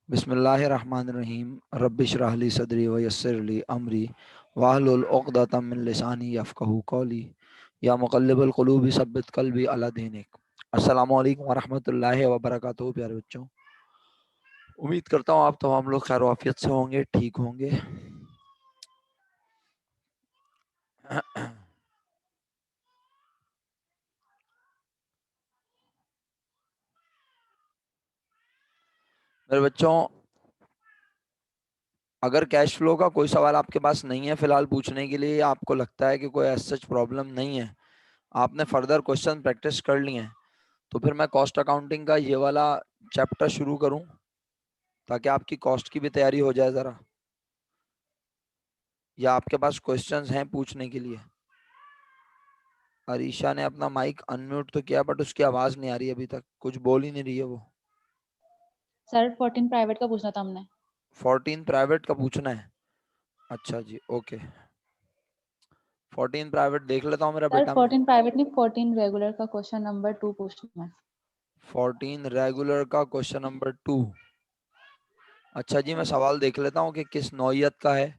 बिस्मिल्लाहिर्रहमानिर्रहीम रब्बिश रह ली सदरी व यस्सिर ली अमरी वाहलुल उक़दतम मिन लिसानी यफ़क़हू क़ौली या मुक़ल्लिबल क़ुलूबि सब्बित क़ल्बी अला दीनिक। अस्सलामु अलैकुम व रहमतुल्लाहि व बरकातुहू। प्यारे बच्चों, उम्मीद करता हूँ आप तमाम लोग खैर वाफियत से होंगे, ठीक होंगे। मेरे बच्चों, अगर कैश फ्लो का कोई सवाल आपके पास नहीं है फिलहाल पूछने के लिए, आपको लगता है कि कोई एज सच प्रॉब्लम नहीं है, आपने फर्दर क्वेश्चन प्रैक्टिस कर लिए हैं, तो फिर मैं कॉस्ट अकाउंटिंग का ये वाला चैप्टर शुरू करूं ताकि आपकी कॉस्ट की भी तैयारी हो जाए ज़रा। या आपके पास क्वेश्चंस हैं पूछने के लिए? अरीशा ने अपना माइक अनम्यूट तो किया बट उसकी आवाज़ नहीं आ रही, अभी तक कुछ बोल ही नहीं रही है वो। सर 14 प्राइवेट का पूछना था हमने। 14 प्राइवेट का पूछना है? अच्छा जी, ओके। 14 प्राइवेट देख लेता हूँ मेरा सर बेटा मैं। 14 प्राइवेट नहीं, 14 रेगुलर का क्वेश्चन नंबर 2 पूछना है। 14 रेगुलर का क्वेश्चन नंबर 2। अच्छा जी, मैं सवाल देख लेता हूँ कि किस नौइयत का है।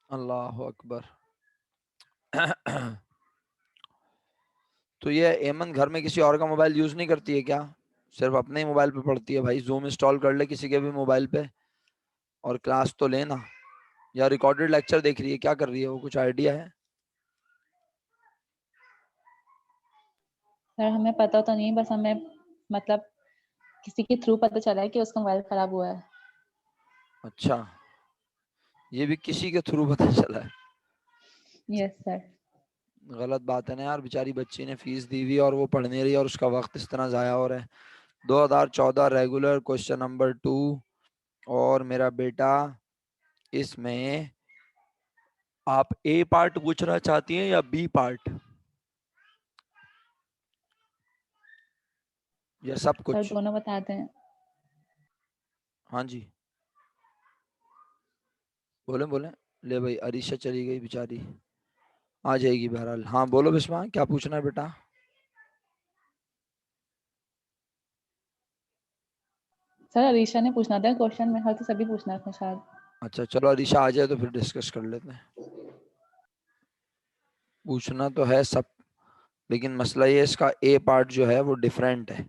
अल्लाह अकबर। तो ये एमन घर में किसी और का मोबाइल यूज नहीं करती है क्या? सिर्फ अपने ही मोबाइल पे पढ़ती है? भाई जूम इंस्टॉल कर ले किसी के भी मोबाइल पे और क्लास तो लेना। या रिकॉर्डेड लेक्चर देख रही है, क्या कर रही है वो, कुछ आइडिया है? सर हमें पता तो नहीं, बस हमें मतलब किसी के थ्रू पता चला है कि उसका मोबाइल खराब हुआ है। अच्छा, ये भी किसी के थ्रू पता चला है? Yes sir. गलत बात है ना यार, बेचारी बच्ची ने फीस दी हुई और वो पढ़ नहीं रही और उसका वक्त इस तरह जाया हो रहा है। 2014 रेगुलर क्वेश्चन नंबर 2। और मेरा बेटा, इसमें आप ए पार्ट पूछना चाहती हैं या बी पार्ट या सब सर कुछ? दोनों बता दें। हाँ जी, बोले बोले। ले भाई, अरीशा चली गई बेचारी, आ जाएगी बहरहाल। हाँ बोलो बिस्मा, क्या पूछना है बेटा? सर अरीशा ने पूछना था क्वेश्चन, मेरे ख्याल से सभी पूछना था शायद। अच्छा चलो, अरीशा आ जाए तो फिर डिस्कस कर लेते हैं। पूछना तो है सब, लेकिन मसला ये इसका ए पार्ट जो है वो डिफरेंट है।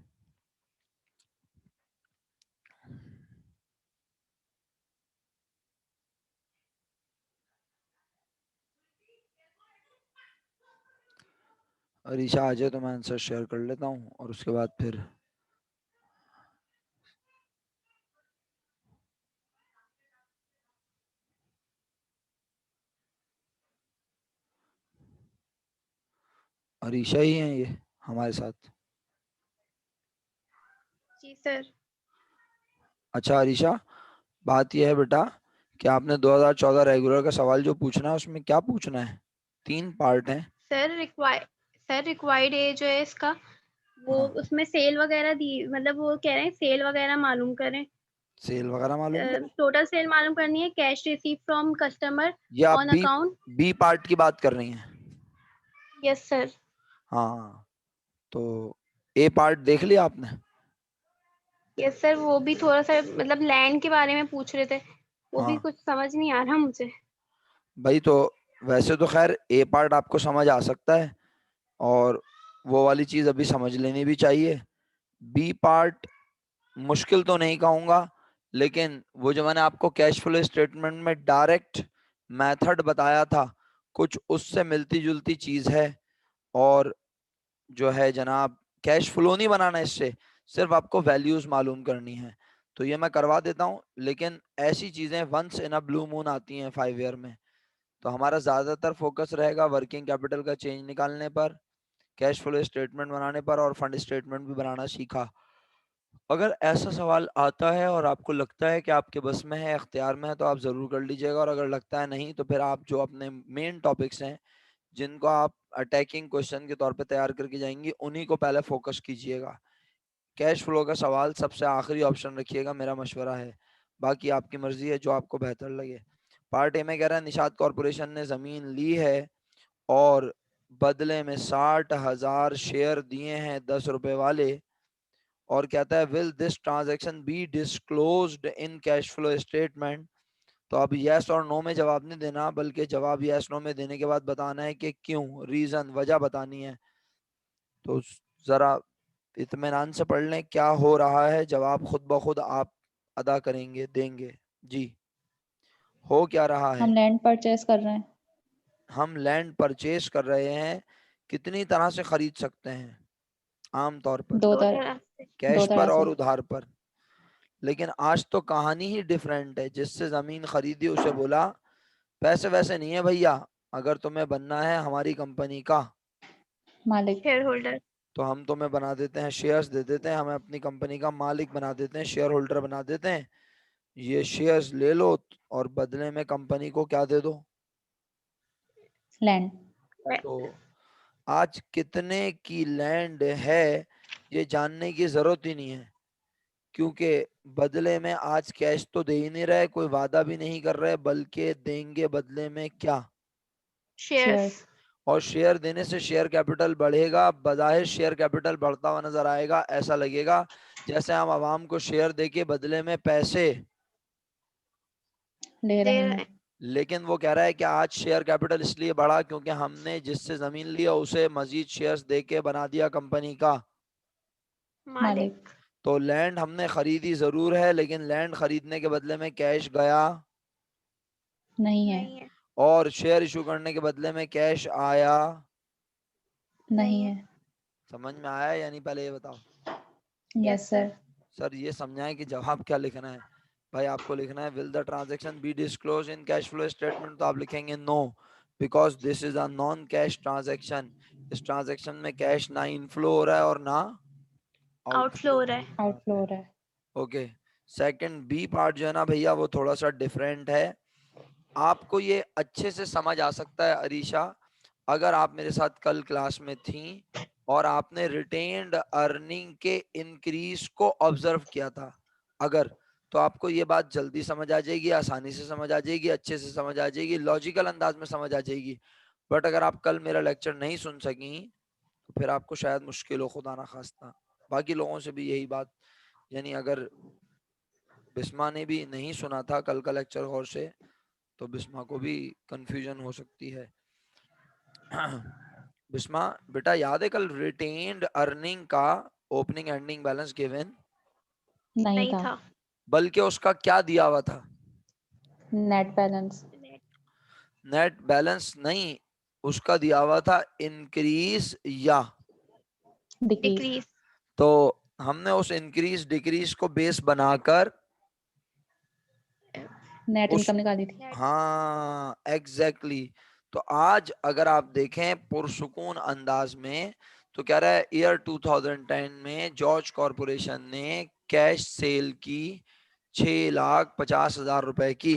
अरीशा आ जाए तो मैं आंसर शेयर कर लेता हूँ और उसके बाद फिर अरीशा ही है ये हमारे साथ। जी सर। अच्छा अरीशा, बात यह है बेटा कि आपने 2014 रेगुलर का सवाल जो पूछना है उसमें क्या पूछना है? 3 पार्ट हैं। सर रिक्वायर्ड एज जो है इसका, वो हाँ, उसमें सेल वगैरह दी, मतलब वो कह रहे हैं सेल वगैरह मालूम करें। सेल वगैरह मालूम करें? टोटल सेल मालूम करनी है, कैश रिसीव फ्रॉम कस्टमर ये आप on B account. B part की बात कर रही हैं? Yes sir. हाँ, तो ए पार्ट देख लिया आपने? यस सर, वो भी थोड़ा सा मतलब लैंड के बारे में पूछ रहे थे, वो भी हाँ कुछ समझ नहीं आ रहा मुझे। भाई, तो वैसे तो खैर ए पार्ट आपको समझ आ सकता है और वो वाली चीज़ अभी समझ लेनी भी चाहिए। बी पार्ट मुश्किल तो नहीं कहूँगा, लेकिन वो जो मैंने आपको कैश फ्लो स्टेटमेंट में डायरेक्ट मेथड बताया था, कुछ उससे मिलती जुलती चीज़ है। और जो है जनाब, कैश फ्लो नहीं बनाना इससे, सिर्फ आपको वैल्यूज मालूम करनी है। तो ये मैं करवा देता हूँ, लेकिन ऐसी चीज़ें once in a blue moon आती हैं 5 ईयर में। तो हमारा ज़्यादातर फोकस रहेगा वर्किंग कैपिटल का चेंज निकालने पर, कैश फ्लो स्टेटमेंट बनाने पर, और फंड स्टेटमेंट भी बनाना सीखा। अगर ऐसा सवाल आता है और आपको लगता है कि आपके बस में है, अख्तियार में है, तो आप ज़रूर कर लीजिएगा। और अगर लगता है नहीं, तो फिर आप जो अपने मेन टॉपिक्स हैं जिनको आप अटैकिंग क्वेश्चन के तौर पे तैयार करके जाएंगी, उन्हीं को पहले फोकस कीजिएगा। कैश फ्लो का सवाल सबसे आखिरी ऑप्शन रखिएगा, मेरा मशवरा है। बाकी आपकी मर्जी है, जो आपको बेहतर लगे। पार्ट ए में कह रहा है निषाद कॉरपोरेशन ने ज़मीन ली है और बदले में 60,000 शेयर दिए हैं 10 रुपए वाले। और कहता है will this transaction B disclosed in cash flow statement. तो अब यस और नो में जवाब नहीं देना, बल्कि जवाब यस नो में देने के बाद बताना है कि क्यों, रीजन, वजह बतानी है। तो जरा इत्मीनान से पढ़ लें क्या हो रहा है, जवाब खुद ब खुद आप अदा करेंगे, देंगे। जी, हो क्या रहा है? हम लैंड परचेज कर रहे हैं। हम लैंड परचेज कर रहे हैं। कितनी तरह से खरीद सकते हैं? आमतौर पर दो दो तरह तरह से। कैश तरह पर और से। उधार पर। लेकिन आज तो कहानी ही डिफरेंट है। जिससे जमीन खरीदी उसे बोला पैसे वैसे नहीं है भैया, अगर तुम्हें बनना है हमारी कंपनी का मालिक। Share holder. तो हम तुम्हें बना देते हैं, शेयर्स दे देते हैं, हमें अपनी कंपनी का मालिक बना देते हैं, शेयर होल्डर बना देते हैं। ये शेयर्स ले लो और बदले में कंपनी को क्या दे दो? लैंड। तो आज कितने की लैंड है ये जानने की जरूरत ही नहीं है, क्योंकि बदले में आज कैश तो दे ही नहीं रहे, कोई वादा भी नहीं कर रहे, बल्कि देंगे बदले में क्या? शेयर्स। शेयर्स। और शेयर देने से शेयर कैपिटल बढ़ेगा, बजाहिर शेयर कैपिटल बढ़ता हुआ नजर आएगा। ऐसा लगेगा जैसे हम आवाम को शेयर देके बदले में पैसे, ले दे रहे रहे हैं। हैं। लेकिन वो कह रहा है कि आज शेयर कैपिटल इसलिए बढ़ा क्योंकि हमने जिससे जमीन लिया उसे मजीद शेयर्स देके बना दिया कंपनी का मालिक। मालिक। तो लैंड हमने खरीदी जरूर है, लेकिन लैंड खरीदने के बदले में कैश गया नहीं है। नहीं है। और शेयर इशू करने के बदले में कैश आया। नहीं नहीं है। है। समझ में आया या नहीं, पहले ये बताओ। Yes yes sir. Sir. Sir ये समझाएं कि जवाब क्या लिखना है। भाई आपको लिखना है will the transaction be disclose in cash flow statement, तो आप लिखेंगे no, because this is a non cash transaction. इस ट्रांजैक्शन में कैश ना इनफ्लो हो रहा है और ना आउटफ्लो आउटफ्लो हो हो रहा है। रहा आउटफ्लो हो है। रहा है। ओके, सेकंड बी पार्ट जो है ना भैया वो थोड़ा सा डिफरेंट है। आपको ये अच्छे से समझ आ सकता है अरीशा, अगर आप मेरे साथ कल क्लास में थी और आपने रिटेन्ड अर्निंग के इंक्रीज को ऑब्जर्व किया था, अगर, तो आपको ये बात जल्दी समझ आ जाएगी, आसानी से समझ आ जाएगी, अच्छे से समझ आ जाएगी, लॉजिकल अंदाज में समझ आ जाएगी। बट अगर आप कल मेरा लेक्चर नहीं सुन सकी तो फिर आपको शायद मुश्किल हो, खुदा ना खास्ता। बाकी लोगों से भी यही बात, यानी अगर बिस्मा ने भी नहीं सुना था कल का लेक्चर गौर से तो बिस्मा को भी कंफ्यूजन हो सकती है। बिस्मा बेटा याद है कल रिटेन्ड अर्निंग का ओपनिंग एंडिंग बैलेंस गिवन, नहीं नहीं था। था। बल्कि उसका क्या दिया हुआ था? Net balance. नेट बैलेंस नहीं, उसका दिया हुआ था इंक्रीज या, डिक्रीज। डिक्रीज। तो हमने उस इंक्रीज डिक्रीज को बेस बनाकर नेट उस, इनकम निकाली थी। हाँ एग्जैक्टली तो आज अगर आप देखें पुरसुकून अंदाज में तो कह रहा है ईयर 2010 में जॉर्ज कॉरपोरेशन ने कैश सेल की 6,50,000 रुपए की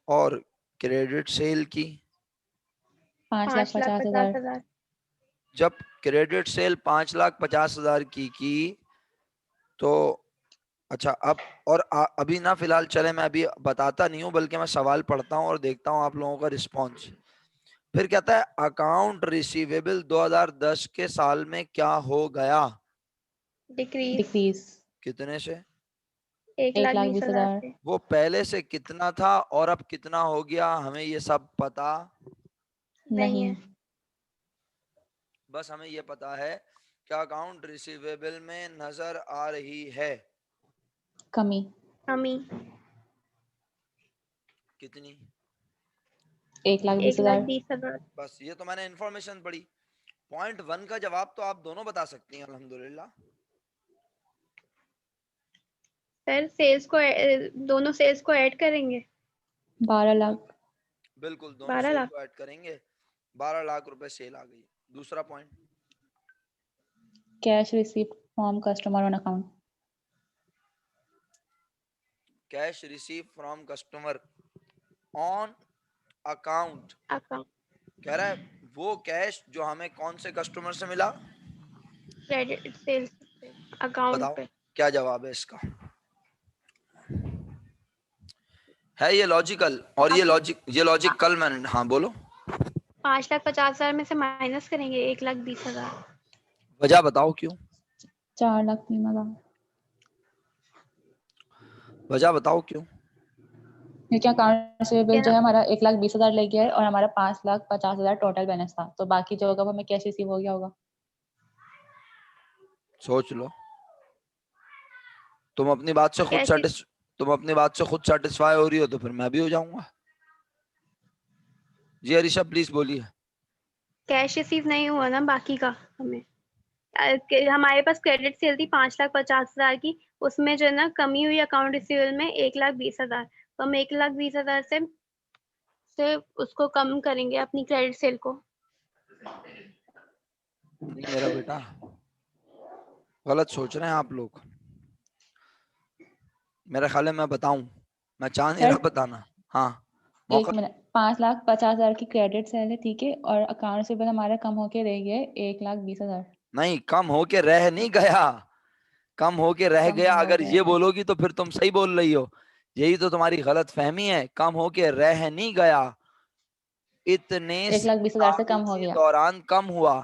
और क्रेडिट सेल की, 5,50,000। 5,50,000। जब क्रेडिट सेल 5,50,000 की तो अच्छा अब और अभी ना फिलहाल चले, मैं अभी बताता नहीं हूँ बल्कि मैं सवाल पढ़ता हूँ और देखता हूँ आप लोगों का रिस्पॉन्स। फिर कहता है अकाउंट रिसीवेबल 2010 के साल में क्या हो गया? डिक्रीज। डिक्रीज। कितने से? 1,20,000 1,20,000। से। वो पहले से कितना था और अब कितना हो गया, हमें ये सब पता, नहीं नहीं। है। बस हमें ये पता है कि अकाउंट रिसीवेबल में नजर आ रही है कमी। कमी। कितनी? 1,20,000। 1,20,000। बस ये तो मैंने इंफॉर्मेशन पढ़ी। पॉइंट वन का जवाब तो आप दोनों बता सकती हैं अल्हम्दुलिल्लाह। सर सेल्स को दोनों सेल्स को ऐड करेंगे। 12 लाख। बिल्कुल दोनों 12 सेल लाख। को ऐड करेंगे, 12 लाख रुपए सेल आ गई। दूसरा point, cash receipt from customer on account. Cash receive from customer on account. Account. कह रहा है वो कैश जो हमें कौन से कस्टमर से मिला, क्रेडिट सेल्स अकाउंट बताओ पे। क्या जवाब है इसका? है ये लॉजिकल? और आप ये लॉजिक कल मैंने, हाँ बोलो। 5,50,000 में से माइनस करेंगे 1,20,000। वजह बताओ क्यों? 4,03,000। वजह बताओ क्यों? क्योंकि अकाउंट रिसीवेबल क्या जो है हमारा 1,20,000 ले गया है और हमारा 5,50,000 टोटल बैलेंस था, तो बाकी जो होगा वो हमें कैश रिसीव हो गया होगा। सोच लो। तुम अपनी बात से खुद कैश सेटिस्फाई हो रही हो तो फिर मैं भी हो जाऊंगा। जी अरीशा प्लीज बोलिए। कैश रिसीव नहीं हुआ ना बाकी का हमें। हमारे पास क्रेडिट सेल थी 5,50,000 की, उसमें जो है ना कमी हुई अकाउंट रिसीवेबल में 1,20,000, तो हम 1,20,000 से उसको कम करेंगे अपनी क्रेडिट सेल को। नहीं मेरा बेटा, गलत सोच रहे हैं आप लोग। मेरा ख्याल है मैं बताऊं, मैं चाह नहीं सर रहा बताना। हाँ एक मौका। मिनट, 5,50,000 की क्रेडिट सेल है, ठीक है, और अकाउंट रिसीवेबल हमारा कम होके रह गया है 1,20,000। नहीं कम होके रह नहीं गया, कम होके रह कम गया हो अगर गया ये है। बोलोगी तो फिर तुम सही बोल रही हो। यही तो तुम्हारी गलत फहमी है, कम होके रह नहीं गया, इतने से 1,20,000 से साल कम हो के गया। दौरान कम हुआ,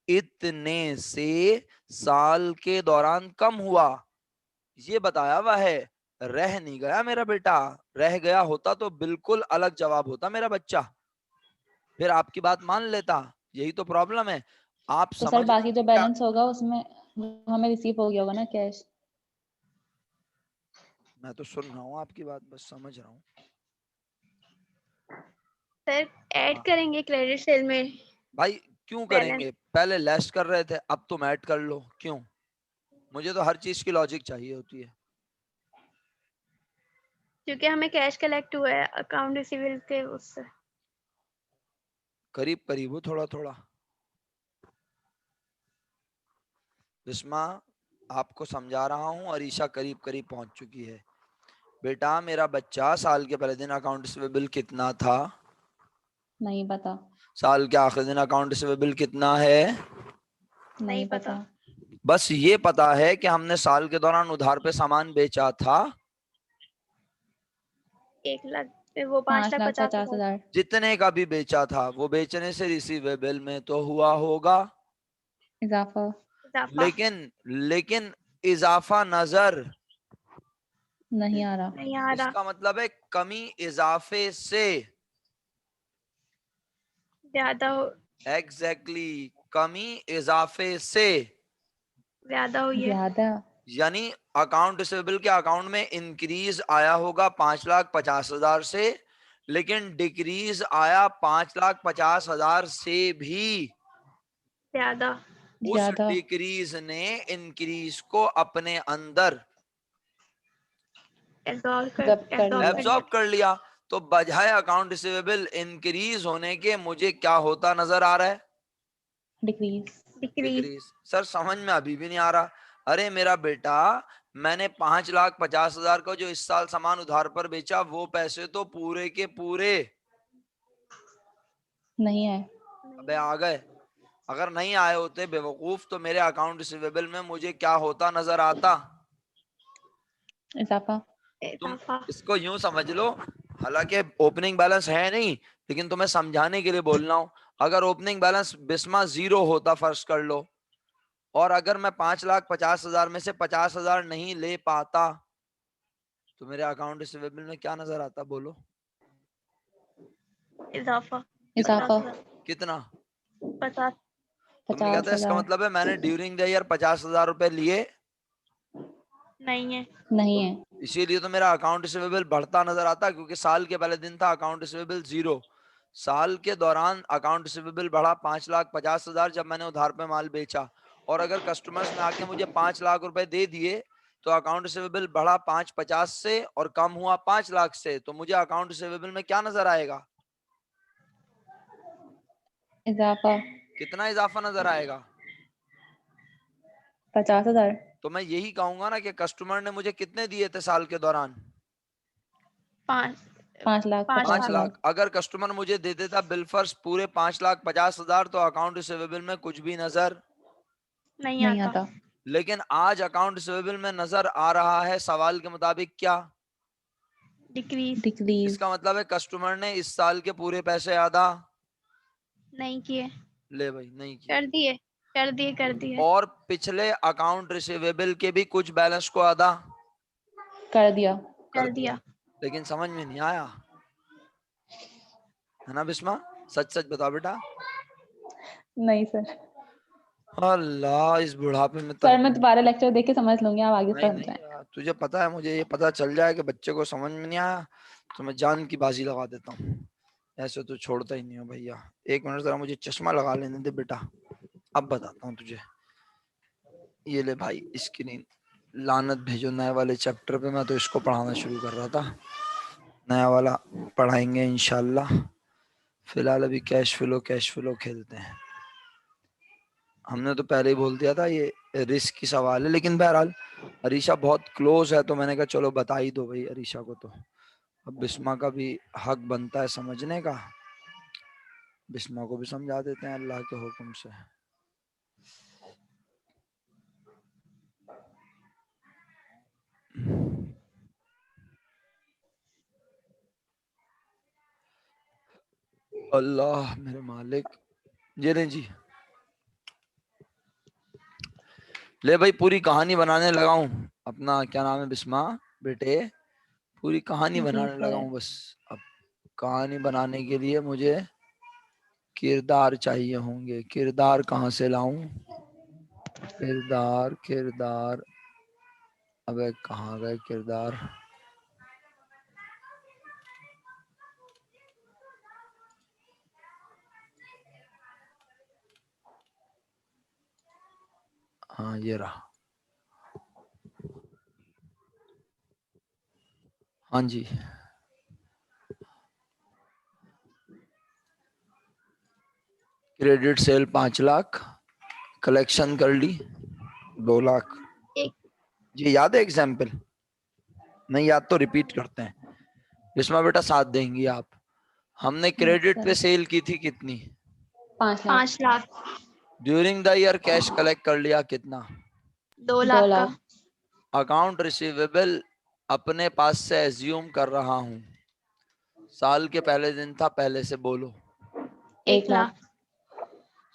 इतने से साल के दौरान कम हुआ, ये बताया हुआ है। रह नहीं गया मेरा बेटा, रह गया होता तो बिल्कुल अलग जवाब होता मेरा बच्चा, फिर आपकी बात मान लेता। यही तो प्रॉब्लम है, आप तो सर समझ रहे बाकी जो हो क्या? बैलेंस होगा उसमें वो हमें रिसीव हो गया होगा ना कैश। मैं तो सुन रहा हूँ आपकी बात, बस समझ रहा हूँ। सर ऐड हाँ करेंगे क्रेडिट सेल में भाई, क्यों बैलेंस, करेंगे? पहले लेस कर रहे थे, अब तुम ऐड कर लो, क्यों? मुझे तो हर चीज की लॉजिक चाहिए होती है। क्योंकि हमें कैश कलेक्ट हुआ है अकाउंट रिसीवेबल के उससे। करीब करीब हो थोड़ा थोड़ा। बिस्मा आपको समझा रहा हूँ, अरीशा करीब करीब पहुंच चुकी है। बेटा मेरा बच्चा, साल के पहले दिन अकाउंट रिसीवेबल कितना था? नहीं पता। साल के आखिरी दिन अकाउंट रिसीवेबल कितना है? नहीं नहीं पता। पता। बस ये पता है कि हमने साल के दौरान उधार पे सामान बेचा था। 1,00,000, वो 5,50,000 5,50,000। जितने का भी बेचा था वो बेचने से रिसीवेबल में तो हुआ होगा, इजाफा। इजाफा। लेकिन लेकिन इजाफा नजर, नहीं आ रहा। नहीं आ रहा। इसका मतलब है कमी इजाफे से। ज्यादा हो, एग्जैक्टली कमी इजाफे से, ज्यादा हुई है। ज्यादा। यानी अकाउंट रिसीवेबल के अकाउंट में इंक्रीज आया होगा 5,50,000 से, लेकिन डिक्रीज आया 5,50,000 से भी। ज्यादा। उस ज्यादा। डिक्रीज ने इंक्रीज को अपने अंदर जब्त कर एब्जॉर्ब लिया। कर लिया। एब्जॉर्ब कर लिया। तो बजाय अकाउंट रिसीवेबल इंक्रीज होने के मुझे क्या होता नजर आ रहा है? डिक्रीज। डिक्रीज। डिक्रीज। सर समझ में अभी भी नहीं आ रहा। अरे मेरा बेटा, मैंने 5,50,000 का जो इस साल सामान उधार पर बेचा, वो पैसे तो पूरे के पूरे नहीं है। अबे आ गए। अगर नहीं आए होते बेवकूफ, तो मेरे अकाउंट रिसीवेबल में मुझे क्या होता नजर आता? इजाफा। तुम इजाफा। इसको यूं समझ लो, हालांकि ओपनिंग बैलेंस है नहीं, लेकिन तुम्हें समझाने के लिए बोल रहा हूं। अगर ओपनिंग बैलेंस बिस्मा 0 होता, फर्ज कर लो, और अगर मैं 5,50,000 में से 50,000 नहीं ले पाता, तो मेरे अकाउंट रिसीवेबल में क्या नजर आता बोलो? इजाफा। कितना? इजाफा। 50,000। कितना? 50। तुमने कहता है इसका 50,000। मतलब है मैंने ड्यूरिंग द ईयर 50,000 रुपए लिए, नहीं है। नहीं है। इसीलिए तो मेरा अकाउंट रिसीवेबल बढ़ता नजर आता, क्योंकि साल के पहले दिन था अकाउंट रिसीवेबल 0। साल के दौरान अकाउंट रिसीवेबल बढ़ा 5,50,000 जब मैंने उधार पे माल बेचा, और अगर कस्टमर्स ने आके मुझे 5 लाख रुपए दे दिए, तो अकाउंट रिसीवेबल बढ़ा 550 से और कम हुआ 5 लाख से, तो मुझे अकाउंट रिसीवेबल में क्या नजर आएगा? इजाफा। कितना इजाफा नजर आएगा? 50,000। तो मैं यही कहूंगा ना कि कस्टमर ने मुझे कितने दिए थे साल के दौरान? 5। 5,50,000। 5 लाख। अगर कस्टमर मुझे दे देता बिलफर्स पूरे 5,50,000, तो अकाउंट रिसीवेबल में कुछ भी नजर, नहीं नहीं आता। आता। लेकिन आज अकाउंट रिसीवेबल में नजर आ रहा है सवाल के मुताबिक क्या? डिक्रीज। डिक्रीज। इसका मतलब है कस्टमर ने इस साल के पूरे पैसे अदा नहीं किए। ले भाई नहीं किए। कर दिए। कर दिए। और पिछले अकाउंट रिसीवेबल के भी कुछ बैलेंस को अदा कर दिया। कर दिया। लेकिन समझ में नहीं आया, है ना बिस्मा? सच सच बता बेटा। नहीं सर, अल्लाह, इस बुढ़ापे में सर तक मैं दोबारा लेक्चर देख के समझ लूंगी, आप आगे नहीं समझ नहीं जाए। यार, तुझे पता है, मुझे ये पता चल जाए कि बच्चे को समझ में नहीं आया तो मैं जान की बाजी लगा देता हूँ। ऐसे तो छोड़ता ही नहीं हो भैया। एक मिनट जरा मुझे चश्मा लगा लेने दे बेटा, अब बताता हूँ तुझे। ये ले भाई स्क्रीन, लानत भेजो नए वाले चैप्टर पे। मैं तो इसको पढ़ाना शुरू कर रहा था, नया वाला पढ़ाएंगे इंशाल्लाह। फिलहाल अभी कैश फ्लो खेलते हैं। हमने तो पहले ही बोल दिया था ये रिस्क की सवाल है, लेकिन बहरहाल अरीशा बहुत क्लोज है तो मैंने कहा चलो बता ही दो भाई अरीशा को। तो अब बिस्मा का भी हक बनता है समझने का, बिस्मा को भी समझा देते हैं अल्लाह के हुक्म से। अल्लाह मेरे मालिक। ये नहीं जी, ले भाई पूरी कहानी बनाने लगा हूँ। अपना क्या नाम है बिस्मा बेटे, पूरी कहानी जी बनाने लगा सर। हूँ बस। अब कहानी बनाने के लिए मुझे किरदार चाहिए होंगे। किरदार कहाँ से लाऊं? किरदार किरदार, अबे कहाँ गए किरदार? हाँ ये रहा। हाँ जी, क्रेडिट सेल 5 लाख, कलेक्शन कर ली 2 लाख। एक ये याद है एग्जाम्पल? नहीं याद तो रिपीट करते हैं। इसमें बेटा साथ देंगी आप। हमने क्रेडिट पे सर सेल की थी कितनी? 5 lakh. 5 lakh. During the year cash collect कर लिया कितना? 2 2 लाख का। लाख। अकाउंट रिसीवेबल अपने पास से एज्यूम कर रहा हूं, साल के पहले दिन था, पहले से बोलो। 1 1 लाख। लाख।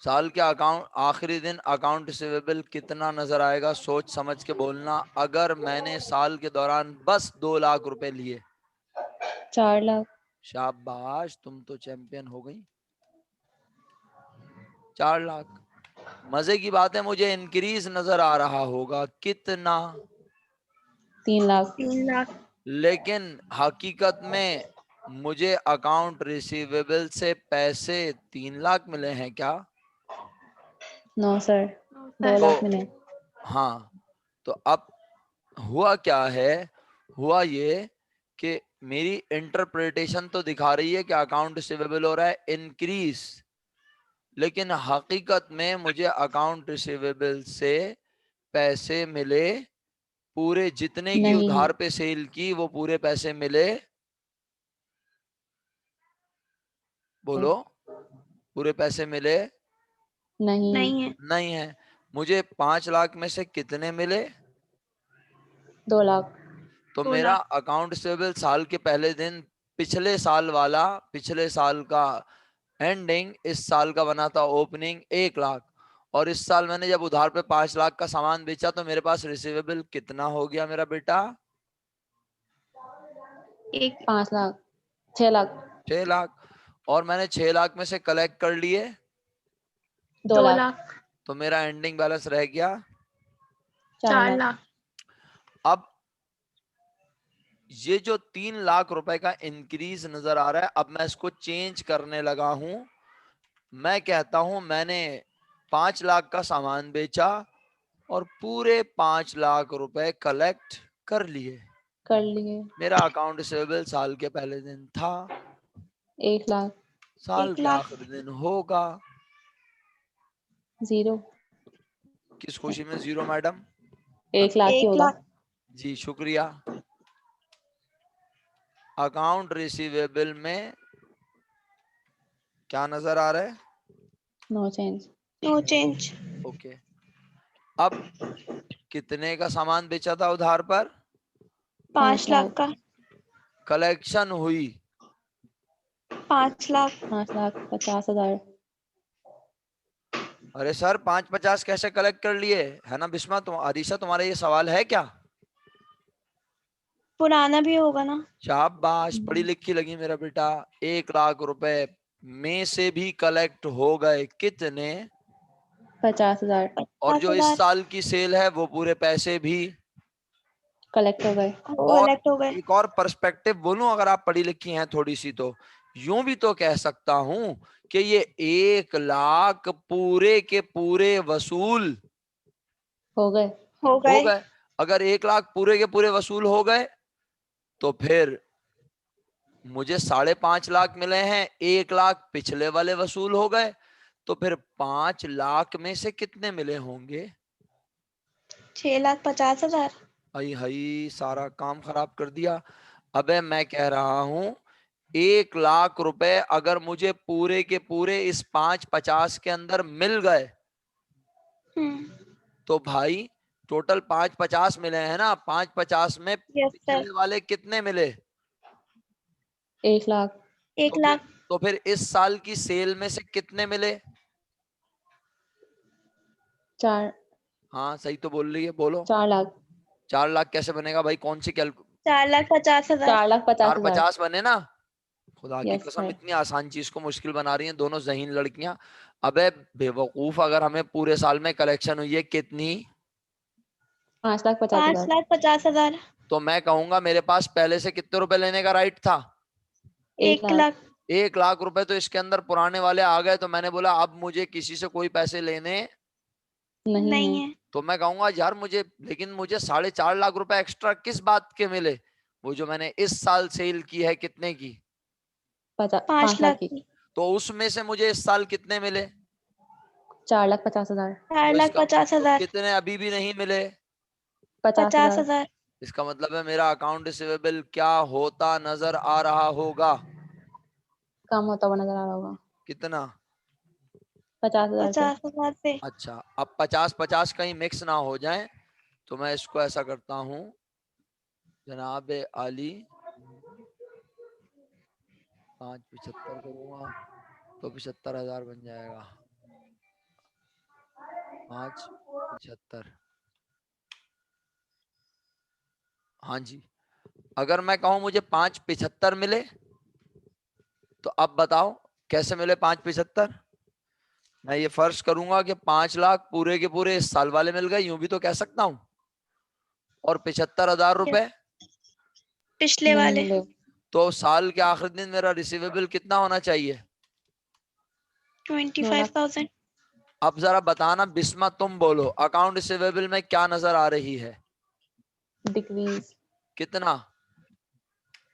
साल के अकाउंट आखिरी दिन अकाउंट रिसीवेबल कितना नजर आएगा? सोच समझ के बोलना। अगर मैंने साल के दौरान बस 2 लाख रुपए लिए। 4 लाख। शाबाश, तुम तो चैंपियन हो गई। 4 लाख। मजे की बात है, मुझे इंक्रीज नजर आ रहा होगा कितना? 3 लाख। 3 लाख। लेकिन हकीकत में मुझे अकाउंट रिसीवेबल से पैसे 3 लाख मिले हैं क्या? No sir, 2 sir. तो लाख मिले। हाँ, तो अब हुआ क्या है? हुआ ये कि मेरी इंटरप्रिटेशन तो दिखा रही है कि अकाउंट रिसीवेबल हो रहा है इंक्रीज, लेकिन हकीकत में मुझे अकाउंट रिसीवेबल से पैसे मिले पूरे, जितने की नहीं। उधार पे सेल की वो पूरे पैसे मिले। बोलो, पूरे पैसे मिले? नहीं। नहीं है। नहीं है। मुझे 5 लाख में से कितने मिले? 2 लाख। तो 2 मेरा लाख। अकाउंट रिसीवेबल साल के पहले दिन, पिछले साल वाला, पिछले साल का एंडिंग, इस साल का बना था ओपनिंग 1 लाख। और इस साल मैंने जब उधार पे 5 लाख का सामान बेचा तो मेरे पास रिसीवेबल कितना हो गया मेरा बेटा? 5 लाख। 6 लाख। 6 लाख। और मैंने 6 लाख में से कलेक्ट कर लिए 2 2 लाख। लाख। तो मेरा एंडिंग बैलेंस रह गया 4 4 लाख। लाख। अब ये जो 3 लाख रुपए का इंक्रीज नजर आ रहा है, अब मैं इसको चेंज करने लगा हूं। मैं कहता हूं मैंने 5 लाख का सामान बेचा और पूरे 5 लाख रुपए कलेक्ट कर लिए। कर लिए। मेरा अकाउंट रिसीवेबल साल के पहले दिन था, 1 लाख। साल 1 के लाख। आखिरी दिन होगा। 0। किस खुशी में 0 मैडम? 1 लाख ही 1 होगा। लाख। जी शुक्रिया। अकाउंट रिसीवेबल में क्या नजर आ रहा है? No change. No change. Okay. अब कितने का सामान बेचा था उधार पर? 5 लाख का। कलेक्शन हुई 5 लाख। 5,50,000। अरे सर 550 कैसे कलेक्ट कर लिए है ना बिस्मा? तुम आदिशा तुम्हारा ये सवाल है क्या? पुराना भी होगा ना। शाबाश, पढ़ी लिखी लगी मेरा बेटा। 1 लाख रुपए में से भी कलेक्ट हो गए कितने? 50,000 और जो इस 50,000 साल की सेल है वो पूरे पैसे भी। कलेक्ट हो गए। और कलेक्ट हो गए। एक और पर्सपेक्टिव बोलूं, अगर आप पढ़ी लिखी हैं थोड़ी सी, तो यूं भी तो कह सकता हूं कि ये 1 लाख पूरे के पूरे वसूल हो गए। हो हो गए। गए। अगर 1 लाख पूरे के पूरे वसूल हो गए तो फिर मुझे 5.5 लाख मिले हैं, 1 लाख पिछले वाले वसूल हो गए, तो फिर 5 लाख में से कितने मिले होंगे? 6,50,000। आई हाई, सारा काम खराब कर दिया। अबे मैं कह रहा हूं 1 लाख रुपए अगर मुझे पूरे के पूरे इस 550 के अंदर मिल गए तो भाई टोटल 550 मिले हैं ना, 550 में यस सर। पिछले वाले कितने मिले? 1 लाख। 1 तो फिर लाख। तो फिर इस साल की सेल में से कितने मिले? 4 हाँ सही तो बोल रही है, बोलो। 4 लाख। 4 लाख कैसे बनेगा भाई? कौन सी 4,50,000। 4,50,000। 450 बने ना? खुदा की यस कसम, सर। इतनी आसान चीज को मुश्किल बना रही हैं दोनों ज़हीन लड़कियां। अबे बेवकूफ, अगर हमें पूरे साल में कलेक्शन हुई है कितनी? 5,50,000। 5,50,000। तो मैं कहूंगा मेरे पास पहले से कितने रुपए लेने का राइट था? 1 1 लाख। लाख। 1 लाख रुपए तो इसके अंदर पुराने वाले आ गए, तो मैंने बोला अब मुझे किसी से कोई पैसे लेने। नहीं है। नहीं है। तो मैं कहूंगा यार मुझे, लेकिन मुझे 4.5 लाख रुपए एक्स्ट्रा किस बात के मिले? वो जो मैंने इस साल सेल की है कितने की? 5 5 लाख लाख की। की। तो उसमें से मुझे इस साल कितने मिले? 4,50,000। चार तो लाख इसका पचास तो हजार कितने अभी भी नहीं मिले? 50 50,000। हजार। इसका मतलब है मेरा अकाउंट रिसीवेबल क्या होता नजर आ रहा होगा? कम होता हुआ नजर आ रहा होगा। कितना? 50,000 से। 50,000 से। अच्छा, अब 50-50 कहीं मिक्स ना हो जाए, तो मैं इसको ऐसा करता हूं, जनाब आली 575 करूंगा तो 75,000 बन जाएगा। 575। हाँ जी। अगर मैं कहूं मुझे 575 मिले, तो अब बताओ कैसे मिले 575? मैं ये फर्ज करूंगा कि 5 लाख पूरे के पूरे इस साल वाले मिल गए, यूं भी तो कह सकता हूं। और 75,000 Yes, रुपए पिछले नहीं वाले। मिले। तो साल के आखिर दिन मेरा रिसीवेबल कितना होना चाहिए? 9 लाख। 25,000। अब जरा बताना बिस्मा, तुम बोलो अकाउंट रिसीवेबल में क्या नजर आ रही है? डिक्रीज। कितना?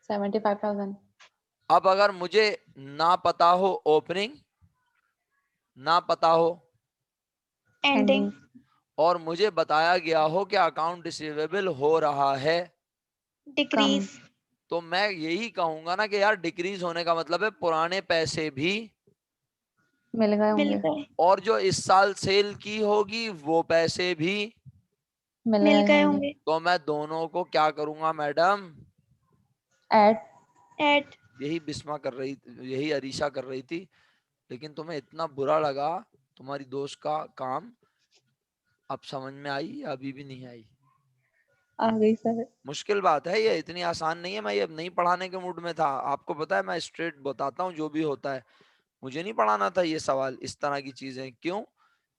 75,000। अब अगर मुझे ना पता हो ओपनिंग, ना पता हो एंडिंग। एंडिंग। और मुझे बताया गया हो कि अकाउंट रिसीवेबल हो रहा है, कम। डिक्रीज। तो मैं यही कहूंगा ना कि यार डिक्रीज होने का मतलब है पुराने पैसे भी, मिल गए मिल होंगे। गए। और जो इस साल सेल की होगी वो पैसे भी। मिल मिल गए गए होंगे। होंगे। तो मैं दोनों को क्या करूंगा मैडम? ऐड। ऐड। यही बिस्मा कर रही, यही अरीशा कर रही थी, लेकिन तुम्हें इतना बुरा लगा तुम्हारी दोस्त का काम। अब समझ में आई या अभी भी नहीं आई? आ गई सर। मुश्किल बात है ये, इतनी आसान नहीं है। मैं ये नहीं पढ़ाने के मूड में था, आपको पता है मैं स्ट्रेट बताता हूँ जो भी होता है। मुझे नहीं पढ़ाना था ये सवाल, इस तरह की चीजें। क्यों?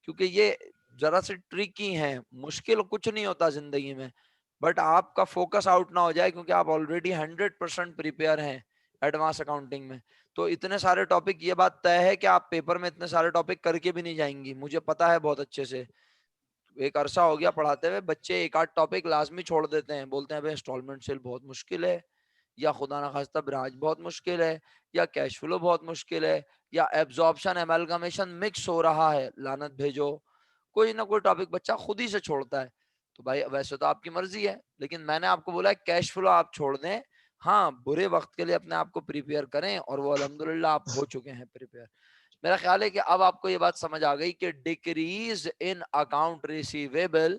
क्योंकि ये जरा से ट्रिकी हैं। मुश्किल कुछ नहीं होता जिंदगी में, बट आपका फोकस आउट ना हो जाए, क्योंकि आप ऑलरेडी 100% प्रिपेयर हैं एडवांस अकाउंटिंग में। तो इतने सारे टॉपिक, ये बात तय है कि आप पेपर में इतने सारे टॉपिक करके भी नहीं जाएंगी, मुझे पता है बहुत अच्छे से। एक अरसा हो गया पढ़ाते हुए, बच्चे एक आध टॉपिक लाजमी छोड़ देते हैं, बोलते हैं भाई इंस्टॉलमेंट सेल बहुत मुश्किल है, या खुदा ना खास्ता ब्याज बहुत मुश्किल है, या कैश फ्लो बहुत मुश्किल है, या एब्जॉर्प्शन एमलगमेशन मिक्स हो रहा है, लानत भेजो। कोई ना कोई टॉपिक बच्चा खुद ही से छोड़ता है। तो भाई वैसे तो आपकी मर्जी है, लेकिन मैंने आपको बोला कैश फ्लो आप छोड़ दें। हाँ, बुरे वक्त के लिए अपने आप को प्रिपेयर करें, और वो अल्हम्दुलिल्लाह आप हो चुके हैं प्रिपेयर। मेरा ख्याल है कि अब आपको ये बात समझ आ गई कि डिक्रीज इन अकाउंट रिसीवेबल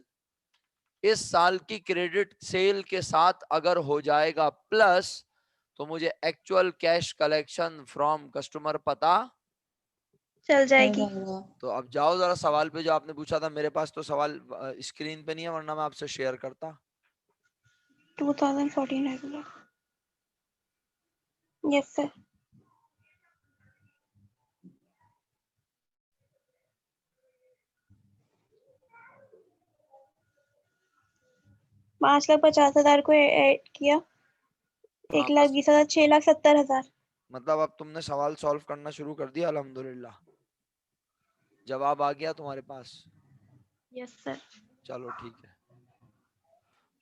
इस साल की क्रेडिट सेल के साथ अगर हो जाएगा प्लस, तो मुझे actual cash collection from customer पता चल चल जाएगी। जाएगा। तो अब जाओ जरा सवाल पे जो आपने पूछा था। मेरे पास तो सवाल स्क्रीन पे नहीं है, वरना मैं आपसे शेयर करता। 2014 रेगुलर। Yes sir. ₹5,50,000 को ऐड किया, हाँ बस 1,20,000, 6,70,000। मतलब अब तुमने सवाल सॉल्व करना शुरू कर दिया, अल्हम्दुलिल्लाह। जवाब आ गया तुम्हारे पास? Yes sir. चलो ठीक है,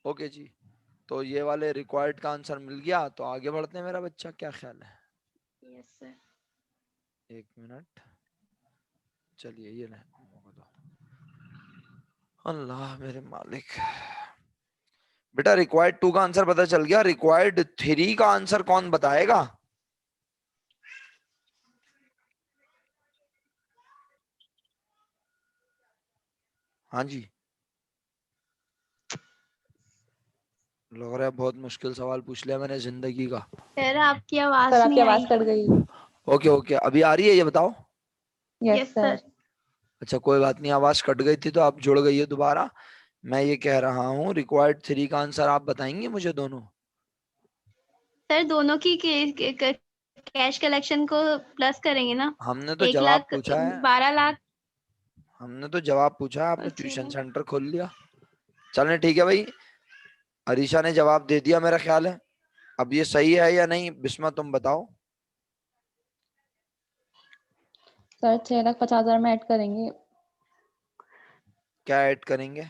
ओके जी। तो ये वाले रिक्वायर्ड का आंसर मिल गया, तो आगे बढ़ते हैं मेरा बच्चा, क्या ख्याल है? Yes sir. एक मिनट, चलिए ये ले मौका दो। अल्लाह मेरे मालिक। बेटा रिक्वायर्ड 2 का आंसर पता चल गया, रिक्वायर्ड 3 का आंसर कौन बताएगा? हाँ जी, लग रहा है बहुत मुश्किल सवाल पूछ लिया मैंने जिंदगी का। सर आपकी आवाज सर आपकी नहीं आवाज आई। कट गई। ओके ओके, अभी आ रही है, ये बताओ। Yes yes sir. सर। अच्छा कोई बात नहीं, आवाज कट गई थी तो आप जुड़ गई है दोबारा। मैं ये कह रहा हूँ रिक्वायर्ड 3 का आंसर आप बताएंगे मुझे दोनों? सर दोनों की कैश कलेक्शन को प्लस करेंगे ना। हमने तो एक जवाब लाख पूछा है, 12 लाख। हमने तो जवाब पूछा है, आपने अच्छा ट्यूशन सर। सेंटर खोल लिया। चलें ठीक है भाई, अरीशा ने जवाब दे दिया मेरा ख्याल है। अब ये सही है या नहीं, बिस्मा तुम बताओ। सर 6,50,000 में ऐड करेंगे। क्या ऐड करेंगे?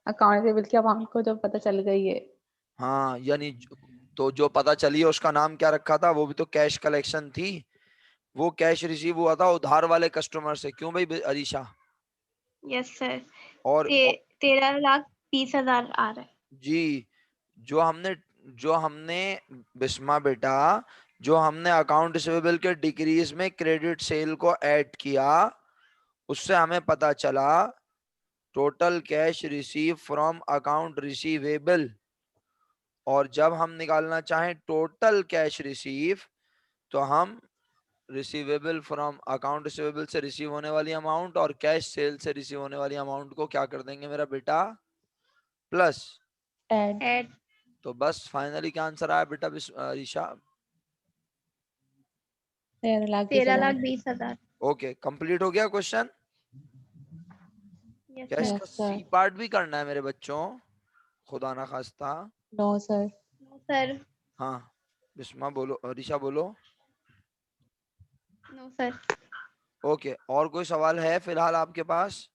अकाउंट के बिल की अमाउंट को जो पता चल गई है। हाँ यानी तो जो पता चली है उसका नाम क्या रखा था? वो भी तो कैश कलेक्शन थी। वो कैश रिसीव हुआ था उधार वाले कस्टमर से, क्यों भाई अरीशा? Yes sir. और 13,20,000 आ रहा है। जी, जो हमने बिस्मा बेटा, जो हमने अकाउंट रिसीवेबल के डिक्रीज में क्रेडिट सेल को ऐड किया, उससे हमें पता चला total cash receive from account receivable. और जब हम निकालना चाहें टोटल कैश रिसीव, तो हम रिसीवेबल फ्रॉम अकाउंट रिसीवेबल से रिसीव होने वाली अमाउंट और कैश सेल से रिसीव होने वाली अमाउंट को क्या कर देंगे मेरा बेटा? प्लस। ऐड। ऐड। तो बस फाइनली क्या आंसर आया बेटा ईशा? 13,20,000। 13,20,000। ओके, कंप्लीट हो गया क्वेश्चन। यस क्या सर। इसका यस सर। सी पार्ट भी करना है मेरे बच्चों? खुदा ना खास्ता। No sir. No sir. हाँ बिस्मा बोलो, ईशा बोलो। No sir. ओके, और कोई सवाल है फिलहाल आपके पास?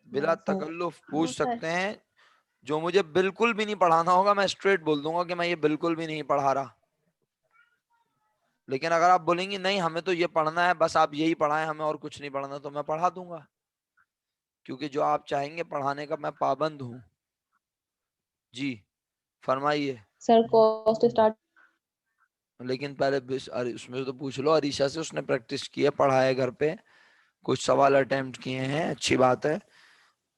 बिला नो सर। तकल्लुफ नो पूछ सर। सकते हैं। जो मुझे बिल्कुल भी नहीं पढ़ाना होगा मैं स्ट्रेट बोल दूंगा कि मैं ये बिल्कुल भी नहीं पढ़ा रहा। लेकिन अगर आप बोलेंगी नहीं हमें तो ये पढ़ना है, बस आप यही पढ़ाएं हमें और कुछ नहीं पढ़ना, तो मैं पढ़ा दूंगा, क्योंकि जो आप चाहेंगे पढ़ाने का मैं पाबंद हूँ। जी फरमाइए। Sir cost start. लेकिन पहले अरे उसमें तो पूछ लो अरीशा से, उसने प्रैक्टिस की है, पढ़ा है घर पे, कुछ सवाल अटेम्प्ट किए हैं, अच्छी बात है।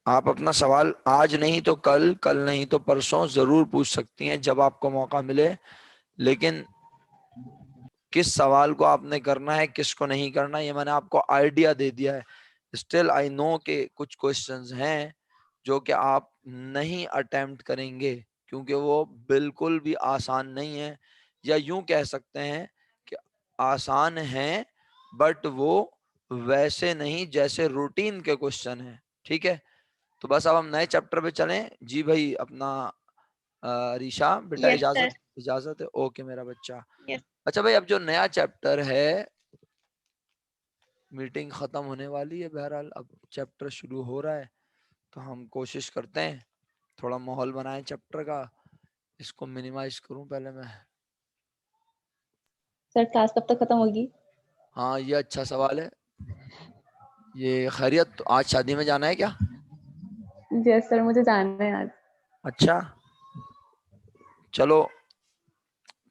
आप अपना सवाल आज नहीं तो कल, कल नहीं तो परसों जरूर पूछ सकती हैं जब आपको मौका मिले। लेकिन किस सवाल को आपने करना है किसको नहीं करना, ये मैंने आपको आइडिया दे दिया है। स्टिल आई नो के कुछ क्वेश्चंस हैं जो कि आप नहीं अटेम्प्ट करेंगे, क्योंकि वो बिल्कुल भी आसान नहीं है, या यूं कह सकते हैं कि आसान हैं बट वो वैसे नहीं जैसे रूटीन के क्वेश्चन हैं। ठीक है, तो बस अब हम नए चैप्टर पे चलें। जी भाई अपना रीशा बेटा, यस इजाजत? सर। इजाजत है, ओके मेरा बच्चा। यस। अच्छा भाई, अब जो नया चैप्टर है, मीटिंग खत्म होने वाली है, बहरहाल अब चैप्टर शुरू हो रहा है, तो हम कोशिश करते हैं थोड़ा माहौल बनाएं चैप्टर का। इसको मिनिमाइज करूं पहले मैं। सर क्लास कब तक खत्म होगी? हाँ ये अच्छा सवाल है। ये खैरियत, तो आज शादी में जाना है क्या? यस सर, मुझे जानना है आज। अच्छा चलो,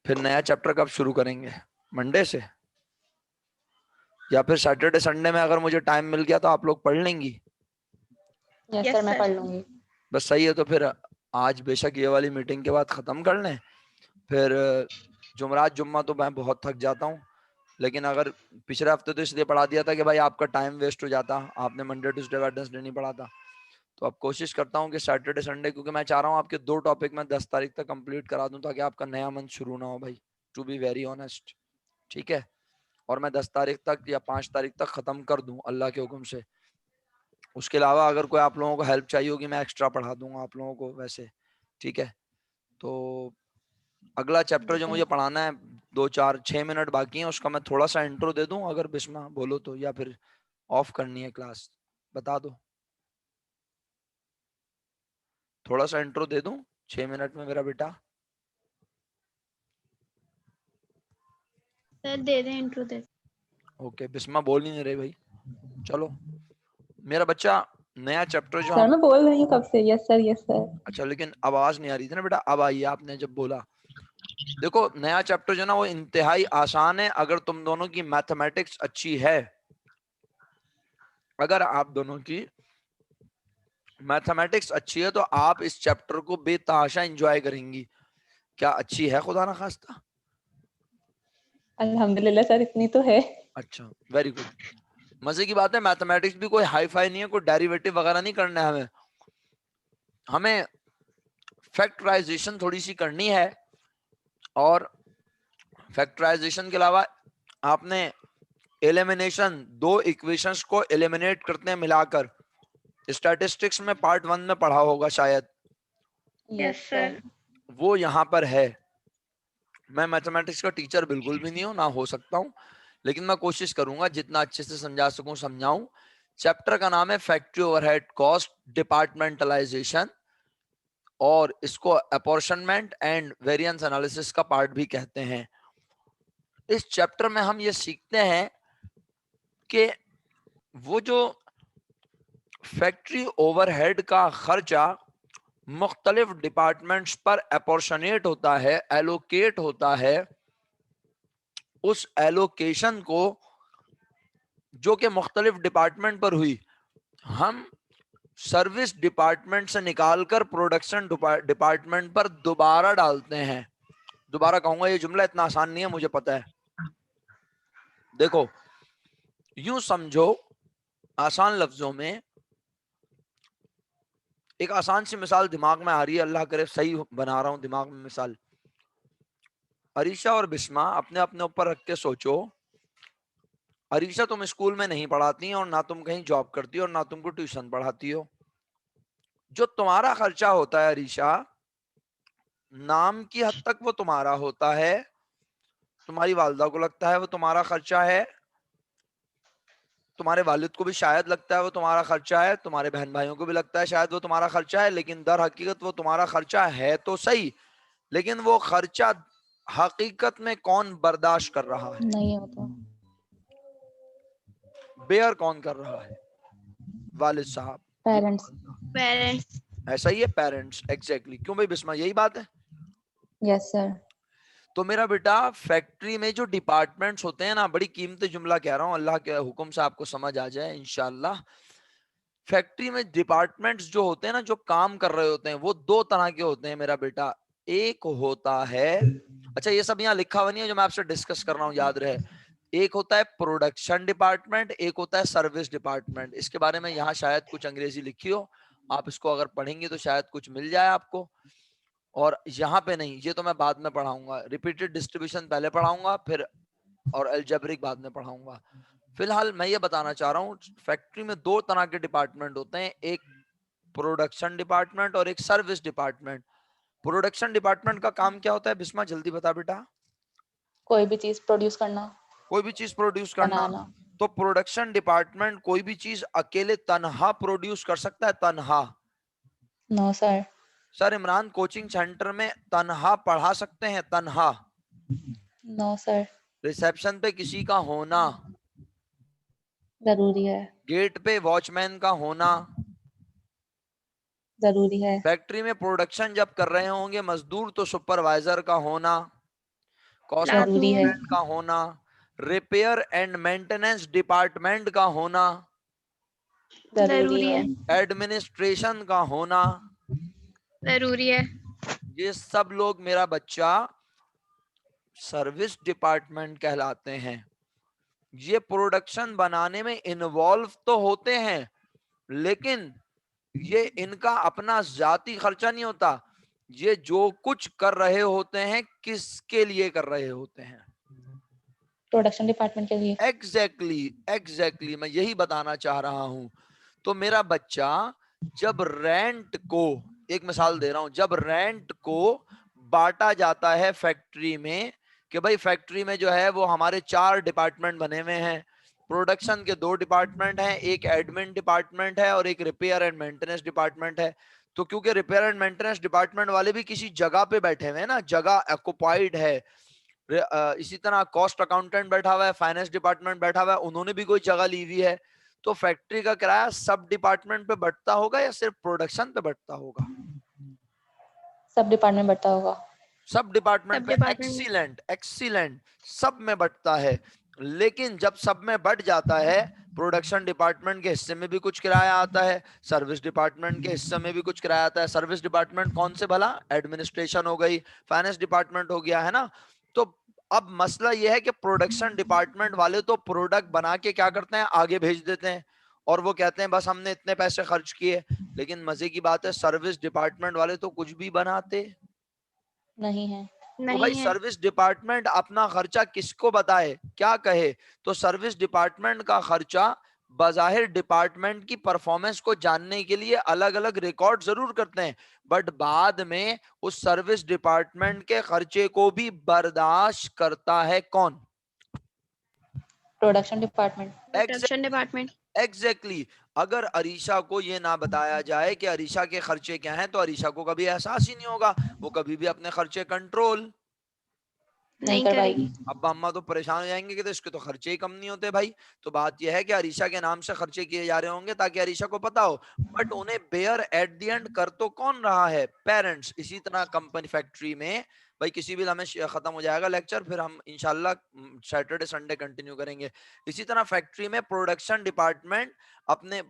फिर नया चैप्टर कब शुरू करेंगे? मंडे से, या फिर सैटरडे संडे में अगर मुझे टाइम मिल गया तो आप लोग पढ़ लेंगी? यस यस सर, मैं सर। पढ़ लूंगी। बस सही है, तो फिर आज बेशक ये वाली मीटिंग के बाद खत्म कर लें। फिर जुमरात जुम्मा तो मैं बहुत थक जाता हूँ, लेकिन अगर पिछले हफ्ते तो इसलिए पढ़ा दिया था कि भाई आपका टाइम वेस्ट हो जाता, आपने मंडे ट्यूसडे वेडनेसडे नहीं पढ़ा था। तो अब कोशिश करता हूँ कि सैटरडे संडे, क्योंकि मैं चाह रहा हूँ आपके 2 टॉपिक मैं 10 तारीख तक कंप्लीट करा दूं, ताकि आपका नया मंथ शुरू ना हो भाई, टू बी वेरी ऑनेस्ट। ठीक है, और मैं 10 तारीख तक या 5 तारीख तक खत्म कर दूं अल्लाह के हुक्म से। उसके अलावा अगर कोई आप लोगों को हेल्प चाहिए होगी, मैं एक्स्ट्रा पढ़ा दूंगा आप लोगों को वैसे। ठीक है, तो अगला चैप्टर जो मुझे पढ़ाना है 2 4 6 मिनट बाकी हैं, उसका मैं थोड़ा सा इंट्रो दे दूं अगर बिस्मा बोलो तो, या फिर ऑफ करनी है क्लास, बता दो। थोड़ा सा इंट्रो दे दूं 6 मिनट में मेरा बेटा? सर दे दें, इंट्रो दे। ओके, बिस्मा बोल ही नहीं रही भाई। चलो मेरा बच्चा, नया चैप्टर जो सर हम, मैं बोल रही हूँ कब से, यस सर यस सर। अच्छा लेकिन आवाज नहीं आ रही थी ना बेटा, अब आई आपने जब बोला। देखो नया चैप्टर जो ना वो इंतहाई आसान है, अगर तुम दोनों की मैथमेटिक्स अच्छी है, अगर आप दोनों की मैथमेटिक्स अच्छी है तो आप इस चैप्टर को बेतहाशा एंजॉय करेंगी। क्या अच्छी है खुदा ना खास्ता? अल्हम्दुलिल्लाह सर, इतनी तो है। अच्छा, वेरी गुड। मजे की बात है, मैथमेटिक्स भी कोई हाई फाई नहीं है, कोई डेरिवेटिव वगैरह नहीं करना है हमें। हमें फैक्टराइजेशन थोड़ी सी करनी है, और फैक्टराइजेशन के अलावा आपने एलिमिनेशन, 2 इक्वेशंस को एलिमिनेट करते हैं मिलाकर, स्टैटिस्टिक्स में पार्ट 1 में पढ़ा होगा शायद, यस सर। वो यहाँ पर है। मैं मैथमेटिक्स का टीचर बिल्कुल भी नहीं हूँ, ना हो सकता हूँ, लेकिन मैं कोशिश करूंगा जितना अच्छे से समझा सकूं समझाऊं। चैप्टर का नाम है फैक्ट्री ओवरहेड कॉस्ट डिपार्टमेंटलाइजेशन, और इसको अपॉर्शनमेंट एंड वेरिएंस एनालिसिस का पार्ट भी कहते हैं। इस चैप्टर में हम ये सीखते हैं कि वो जो फैक्ट्री ओवरहेड का खर्चा मुख्तलिफ डिपार्टमेंट्स पर अपॉर्शनेट होता है, एलोकेट होता है, उस एलोकेशन को जो कि मुख्तलिफ डिपार्टमेंट पर हुई, हम सर्विस डिपार्टमेंट से निकालकर प्रोडक्शन डिपार्टमेंट पर दोबारा डालते हैं। दोबारा कहूंगा, ये जुमला इतना आसान नहीं है मुझे पता है। देखो यूं समझो, आसान लफ्जों में एक आसान सी मिसाल दिमाग में आ रही है, अल्लाह करे सही बना रहा हूं दिमाग में मिसाल। अरीशा और बिस्मा अपने अपने ऊपर रख के सोचो, अरीशा तुम स्कूल में नहीं पढ़ाती और ना तुम कहीं जॉब करती हो और ना तुमको ट्यूशन पढ़ाती हो। जो तुम्हारा खर्चा होता है अरीशा, नाम की हद तक वो तुम्हारा होता है, तुम्हारी वालिदा को लगता है वो तुम्हारा खर्चा है, तुम्हारे वालिद को भी शायद लगता है वो तुम्हारा खर्चा है, तुम्हारे बहन भाइयों को भी लगता है शायद वो तुम्हारा खर्चा है, लेकिन दर हकीकत वो तुम्हारा खर्चा है तो सही, लेकिन वो खर्चा हकीकत में कौन बर्दाश्त कर रहा है, नहीं होता। बेयर कौन कर रहा है? वालिद साहब, पेरेंट्स। पेरेंट्स। ऐसा ही है, पेरेंट्स। एग्जैक्टली। क्यों भाई बिस्मा, यही बात है। Yes sir. तो मेरा बेटा फैक्ट्री में जो डिपार्टमेंट्स होते हैं ना, बड़ी कीमती जुमला कह रहा हूं, अल्लाह के हुक्म से आपको समझ आ जाए इंशाल्लाह। फैक्ट्री में डिपार्टमेंट्स जो होते हैं ना, जो काम कर रहे होते हैं, वो 2 तरह के होते हैं मेरा बेटा। एक होता है, अच्छा ये सब यहाँ लिखा हुआ नहीं है जो मैं आपसे डिस्कस कर रहा हूँ, याद रहे। एक होता है प्रोडक्शन डिपार्टमेंट, एक होता है सर्विस डिपार्टमेंट। इसके बारे में यहाँ शायद कुछ अंग्रेजी लिखी हो, आप इसको अगर पढ़ेंगे तो शायद कुछ मिल जाए आपको। और यहाँ पे नहीं, ये तो मैं बाद में पढ़ाऊंगा, रिपीटेड डिस्ट्रीब्यूशन पहले पढ़ाऊंगा, फिर और अलजेब्रिक बाद में पढ़ाऊंगा। फिलहाल मैं ये बताना चाह रहा हूँ, फैक्ट्री में 2 तरह के डिपार्टमेंट होते हैं, एक प्रोडक्शन डिपार्टमेंट और एक सर्विस डिपार्टमेंट। प्रोडक्शन डिपार्टमेंट का काम क्या होता है बिस्मा, जल्दी बता बेटा। कोई भी चीज प्रोड्यूस करना, कोई भी चीज प्रोड्यूस करना। बनाना। तो प्रोडक्शन डिपार्टमेंट कोई भी चीज अकेले तनहा प्रोड्यूस कर सकता है? तनहा? No sir. Sir Imran coaching centre में तनहा पढ़ा सकते हैं? तनहा? No sir. रिसेप्शन पे किसी का होना, जरूरी है। गेट पे वॉचमैन का होना, जरूरी है। फैक्ट्री में प्रोडक्शन जब कर रहे होंगे मजदूर तो सुपरवाइजर का होना, कॉस्ट जरूरी है। मैनेजमेंट का होना, रिपेयर एंड मेंटेनेंस डिपार्टमेंट का होना, जरूरी है। एडमिनिस्ट्रेशन का होना, जरूरी है। ये सब लोग मेरा बच्चा सर्विस डिपार्टमेंट कहलाते हैं। ये प्रोडक्शन बनाने में इन्वॉल्व तो होते हैं, लेकिन ये इनका अपना जाती खर्चा नहीं होता। ये जो कुछ कर रहे होते हैं किसके लिए कर रहे होते हैं? प्रोडक्शन डिपार्टमेंट के लिए। एग्जैक्टली मैं यही बताना चाह रहा हूं। तो मेरा बच्चा जब रेंट को, एक मिसाल दे रहा हूं, जब रेंट को बांटा जाता है फैक्ट्री में कि भाई फैक्ट्री में जो है वो हमारे 4 डिपार्टमेंट बने हुए हैं, प्रोडक्शन के 2 डिपार्टमेंट हैं, एक एडमिन डिपार्टमेंट है और एक रिपेयर एंड मेंटेनेंस डिपार्टमेंट है। तो क्योंकि रिपेयर एंड मेंटेनेंस डिपार्टमेंट वाले भी किसी जगह पे बैठे हुए हैं ना, जगह ऑक्युपाइड है। इसी तरह कॉस्ट अकाउंटेंट बैठा हुआ है, फाइनेंस डिपार्टमेंट बैठा हुआ है, उन्होंने भी कोई जगह ली हुई है। तो फैक्ट्री का किराया सब डिपार्टमेंट पे बढ़ता होगा या सिर्फ प्रोडक्शन पे बढ़ता होगा? सब डिपार्टमेंट बढ़ता होगा। सब डिपार्टमेंट सब पे। डिपार्टमेंट में। एक्सीलेंट एक्सीलेंट, सब में बढ़ता है। लेकिन जब सब में बढ़ जाता है, प्रोडक्शन डिपार्टमेंट के हिस्से में भी कुछ किराया आता है, सर्विस डिपार्टमेंट के हिस्से में भी कुछ किराया आता है। सर्विस डिपार्टमेंट कौन से भला? एडमिनिस्ट्रेशन हो गई, फाइनेंस डिपार्टमेंट हो गया, है ना। तो अब मसला यह है कि प्रोडक्शन डिपार्टमेंट वाले तो प्रोडक्ट बना के क्या करते हैं, आगे भेज देते हैं और वो कहते हैं बस हमने इतने पैसे खर्च किए। लेकिन मजे की बात है, सर्विस डिपार्टमेंट वाले तो कुछ भी बनाते नहीं है। तो भाई नहीं है। सर्विस डिपार्टमेंट अपना खर्चा किसको बताए, क्या कहे? तो सर्विस डिपार्टमेंट का खर्चा बजाहिर डिपार्टमेंट की परफॉर्मेंस को जानने के लिए अलग अलग रिकॉर्ड जरूर करते हैं, बट बाद में उस सर्विस डिपार्टमेंट के खर्चे को भी बर्दाश्त करता है कौन? Production department. Production department. Exactly. अगर अरीशा को ये ना बताया जाए कि अरीशा के खर्चे क्या हैं, तो अरीशा को कभी एहसास ही नहीं होगा, वो कभी भी अपने खर्चे कंट्रोल नहीं नहीं कर करेगी। पाएगी। अब्बा अम्मा तो परेशान हो जाएंगे कि तो इसके तो खर्चे ही कम नहीं होते भाई। तो बात यह है कि अरीशा के नाम से खर्चे किए जा रहे होंगे ताकि अरीशा को पता हो, बट उन्हें बेयर एट द एंड कर तो कौन रहा है? पेरेंट्स। इसी तरह कंपनी फैक्ट्री में भाई, किसी भी लम्हे खत्म हो जाएगा लेक्चर, फिर हम इंशाल्लाह सैटरडे संडे कंटिन्यू करेंगे। इसी तरह फैक्ट्री में प्रोडक्शन डिपार्टमेंट अपने